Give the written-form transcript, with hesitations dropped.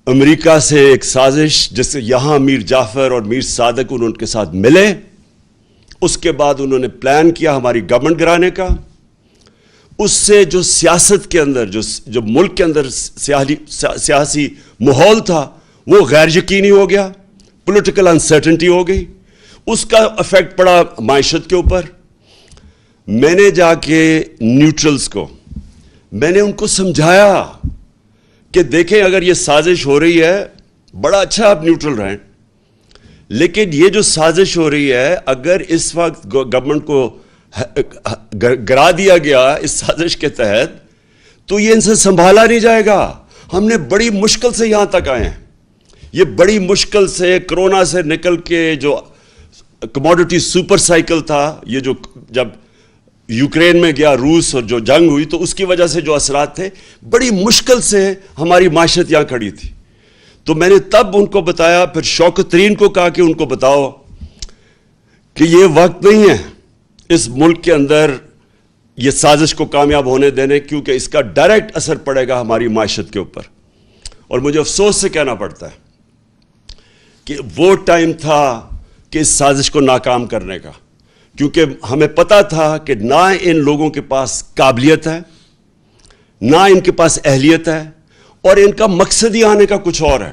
امریکہ سے ایک سازش جس سے یہاں میر جعفر اور میر صادق ان کے ساتھ ملے. اس کے بعد انہوں نے پلان کیا ہماری گورنمنٹ گرانے کا. اس سے جو سیاست کے اندر جو ملک کے اندر سیاسی ماحول تھا وہ غیر یقینی ہو گیا, پولیٹیکل انسرٹنٹی ہو گئی. اس کا افیکٹ پڑا معیشت کے اوپر. میں نے جا کے نیوٹرلز کو میں نے ان کو سمجھایا کہ دیکھیں اگر یہ سازش ہو رہی ہے بڑا اچھا آپ نیوٹرل رہیں, لیکن یہ جو سازش ہو رہی ہے اگر اس وقت گورنمنٹ کو گرا دیا گیا اس سازش کے تحت تو یہ ان سے سنبھالا نہیں جائے گا. ہم نے بڑی مشکل سے یہاں تک آئے ہیں. یہ بڑی مشکل سے کرونا سے نکل کے جو کموڈٹی سپر سائیکل تھا, یہ جو جب یوکرین میں گیا روس اور جو جنگ ہوئی تو اس کی وجہ سے جو اثرات تھے, بڑی مشکل سے ہماری معیشت یہاں کھڑی تھی. تو میں نے تب ان کو بتایا, پھر شوکت ترین کو کہا کہ ان کو بتاؤ کہ یہ وقت نہیں ہے اس ملک کے اندر یہ سازش کو کامیاب ہونے دینے, کیونکہ اس کا ڈائریکٹ اثر پڑے گا ہماری معیشت کے اوپر. اور مجھے افسوس سے کہنا پڑتا ہے کہ وہ ٹائم تھا کہ اس سازش کو ناکام کرنے کا, کیونکہ ہمیں پتا تھا کہ نہ ان لوگوں کے پاس قابلیت ہے, نہ ان کے پاس اہلیت ہے, اور ان کا مقصد ہی آنے کا کچھ اور ہے.